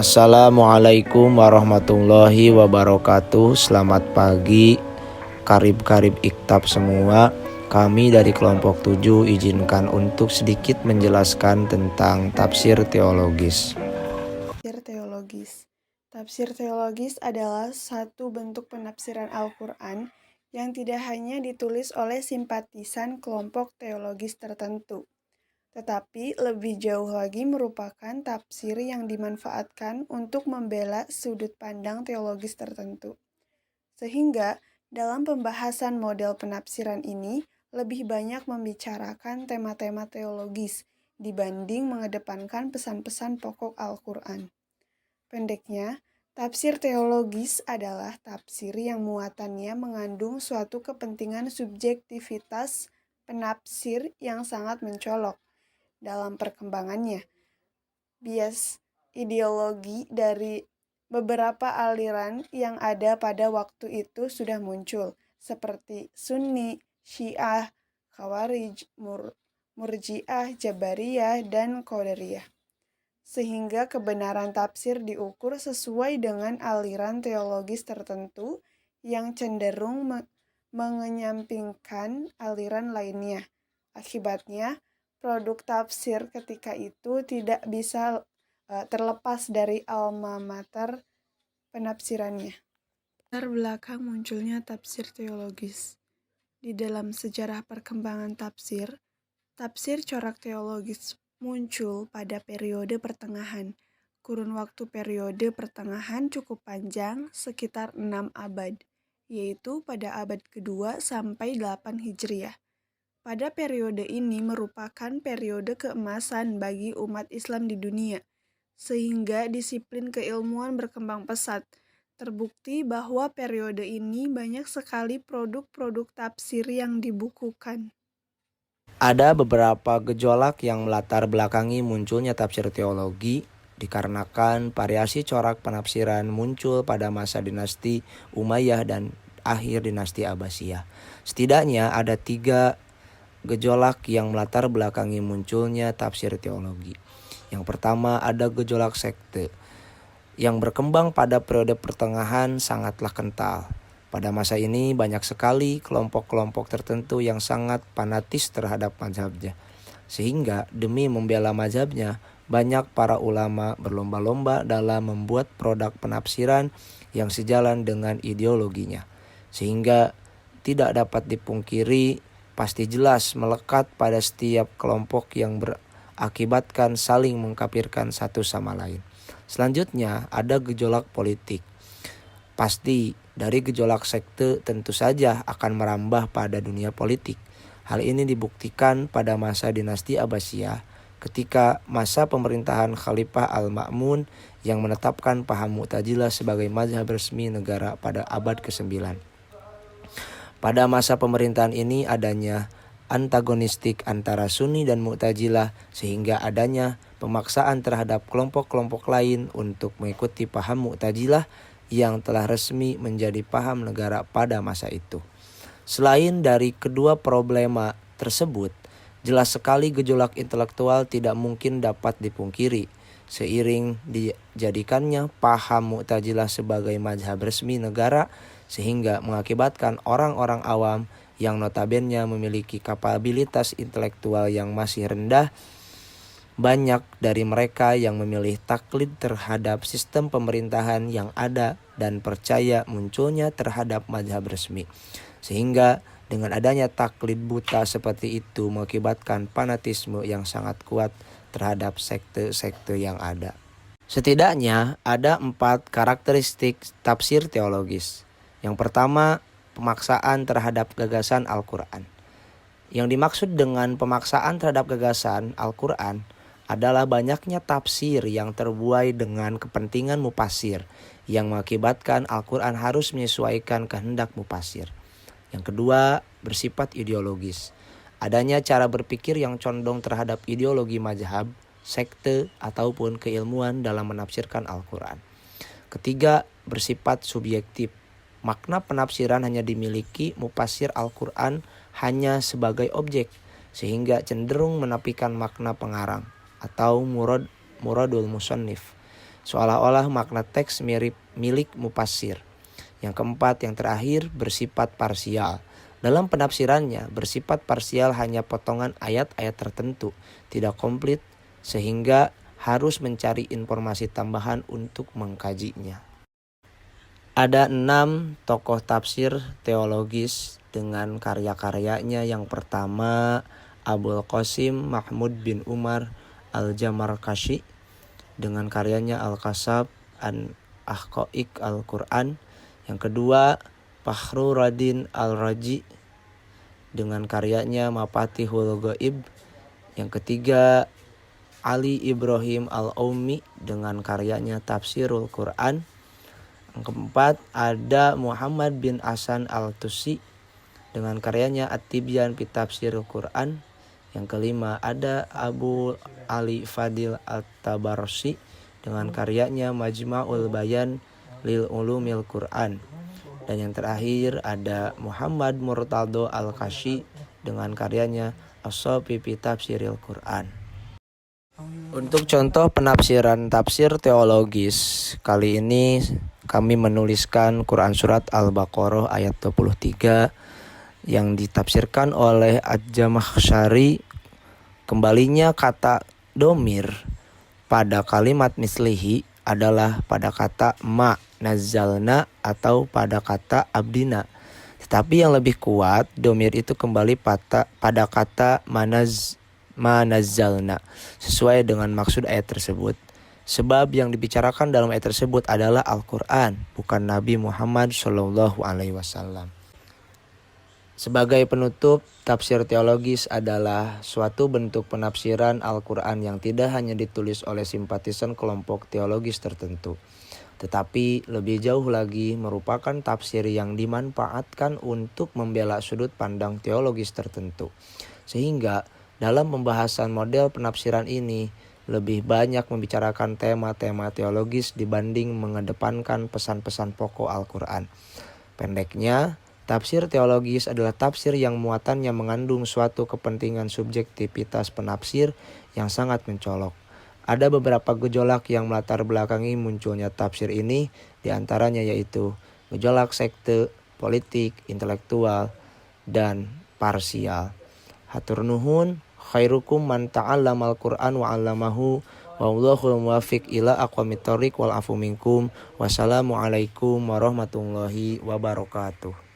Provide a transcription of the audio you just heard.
Assalamualaikum warahmatullahi wabarakatuh. Selamat pagi, karib-karib iktab semua. Kami dari kelompok 7 izinkan untuk sedikit menjelaskan tentang tafsir teologis. Tafsir teologis adalah satu bentuk penafsiran Al-Quran yang tidak hanya ditulis oleh simpatisan kelompok teologis tertentu, tetapi lebih jauh lagi merupakan tafsir yang dimanfaatkan untuk membela sudut pandang teologis tertentu. Sehingga dalam pembahasan model penafsiran ini lebih banyak membicarakan tema-tema teologis dibanding mengedepankan pesan-pesan pokok Al-Quran. Pendeknya, tafsir teologis adalah tafsir yang muatannya mengandung suatu kepentingan subjektivitas penafsir yang sangat mencolok dalam perkembangannya. Bias ideologi dari beberapa aliran yang ada pada waktu itu sudah muncul, seperti Sunni, Syiah, Khawarij, Murji'ah, Jabariyah, dan Qadariyah. Sehingga kebenaran tafsir diukur sesuai dengan aliran teologis tertentu yang cenderung mengenyampingkan aliran lainnya. Akibatnya, produk tafsir ketika itu tidak bisa terlepas dari alma mater penafsirannya. Latar belakang munculnya tafsir teologis. Di dalam sejarah perkembangan tafsir corak teologis muncul pada periode pertengahan. Kurun waktu periode pertengahan cukup panjang, sekitar 6 abad, yaitu pada abad kedua sampai 8 Hijriah. Pada periode ini merupakan periode keemasan bagi umat Islam di dunia, sehingga disiplin keilmuan berkembang pesat. Terbukti bahwa periode ini banyak sekali produk-produk tafsir yang dibukukan. Ada beberapa gejolak yang melatar belakangi munculnya tafsir teologi dikarenakan variasi corak penafsiran muncul pada masa dinasti Umayyah dan akhir dinasti Abbasiyah. Setidaknya ada 3 gejolak yang melatar belakangi munculnya tafsir teologi. Yang pertama, ada gejolak sekte yang berkembang pada periode pertengahan sangatlah kental. Pada masa ini banyak sekali kelompok-kelompok tertentu yang sangat fanatis terhadap mazhabnya. Sehingga demi membela mazhabnya, banyak para ulama berlomba-lomba dalam membuat produk penafsiran yang sejalan dengan ideologinya. Sehingga tidak dapat dipungkiri, pasti jelas melekat pada setiap kelompok yang berakibatkan saling mengkafirkan satu sama lain. Selanjutnya ada gejolak politik. Pasti dari gejolak sekte tentu saja akan merambah pada dunia politik. Hal ini dibuktikan pada masa dinasti Abbasiyah ketika masa pemerintahan Khalifah Al-Ma'mun yang menetapkan paham Mu'tazilah sebagai mazhab resmi negara pada abad ke-9. Pada masa pemerintahan ini adanya antagonistik antara Sunni dan Mu'tazilah sehingga adanya pemaksaan terhadap kelompok-kelompok lain untuk mengikuti paham Mu'tazilah yang telah resmi menjadi paham negara pada masa itu. Selain dari kedua problema tersebut, jelas sekali gejolak intelektual tidak mungkin dapat dipungkiri. Seiring dijadikannya paham Mu'tazilah sebagai mazhab resmi negara sehingga mengakibatkan orang-orang awam yang notabene memiliki kapabilitas intelektual yang masih rendah, banyak dari mereka yang memilih taklid terhadap sistem pemerintahan yang ada dan percaya munculnya terhadap mazhab resmi. Sehingga dengan adanya taklid buta seperti itu mengakibatkan fanatisme yang sangat kuat terhadap sekte-sekte yang ada. Setidaknya ada 4 karakteristik tafsir teologis. Yang pertama, pemaksaan terhadap gagasan Al-Quran. Yang dimaksud dengan pemaksaan terhadap gagasan Al-Quran adalah banyaknya tafsir yang terbuai dengan kepentingan mufasir yang mengakibatkan Al-Quran harus menyesuaikan kehendak mufasir. Yang kedua, bersifat ideologis. Adanya cara berpikir yang condong terhadap ideologi mazhab, sekte, ataupun keilmuan dalam menafsirkan Al-Quran. Ketiga, bersifat subjektif. Makna penafsiran hanya dimiliki mufasir Al-Quran hanya sebagai objek, sehingga cenderung menafikan makna pengarang atau muradul musannif. seolah-olah makna teks mirip milik mufassir. Yang keempat, yang terakhir, bersifat parsial. Dalam penafsirannya, bersifat parsial hanya potongan ayat-ayat tertentu, tidak komplit, sehingga harus mencari informasi tambahan untuk mengkajinya. Ada 6 tokoh tafsir teologis dengan karya-karyanya. Yang pertama, Abul Qasim Mahmud bin Umar Al-Jamarkashi dengan karyanya Al-Kasab an Ahqaiq Al-Quran. Yang kedua, Fakhruddin Al-Razi dengan karyanya Mafatihul Ghaib. Yang ketiga, Ali Ibrahim Al-Ummi dengan karyanya Tafsirul Quran. Yang keempat, ada Muhammad bin Hasan Al-Tusi dengan karyanya At-Tibyan fi Tafsirul Quran. Yang kelima, ada Abu Ali Fadil At-Tabarsi dengan karyanya Majma'ul Bayan lil Ulumil Quran. Dan yang terakhir ada Muhammad Murtado Al-Kashi dengan karyanya As-Safi fi Tafsiril Quran. Untuk contoh penafsiran tafsir teologis, kali ini kami menuliskan Quran Surat Al-Baqarah ayat 23 yang ditafsirkan oleh Ad-Jamakhsyari. Kembalinya kata domir pada kalimat mislihi adalah pada kata ma nazzalna atau pada kata abdina. Tetapi yang lebih kuat, domir itu kembali pada kata manazzalna sesuai dengan maksud ayat tersebut. Sebab yang dibicarakan dalam ayat tersebut adalah Al-Quran, bukan Nabi Muhammad SAW. Sebagai penutup, tafsir teologis adalah suatu bentuk penafsiran Al-Quran yang tidak hanya ditulis oleh simpatisan kelompok teologis tertentu, tetapi lebih jauh lagi merupakan tafsir yang dimanfaatkan untuk membela sudut pandang teologis tertentu. Sehingga dalam pembahasan model penafsiran ini lebih banyak membicarakan tema-tema teologis dibanding mengedepankan pesan-pesan pokok Al-Quran. Pendeknya, tafsir teologis adalah tafsir yang muatannya mengandung suatu kepentingan subjektivitas penafsir yang sangat mencolok. Ada beberapa gejolak yang melatar belakangi munculnya tafsir ini, diantaranya yaitu gejolak sekte, politik, intelektual, dan parsial. Hatur nuhun, khairukum man ta'allamal Qur'an wa 'allamahu wallahul muwaffiq ila aqwamit thoriq wal afu minkum. Wassalamualaikum warahmatullahi wabarakatuh.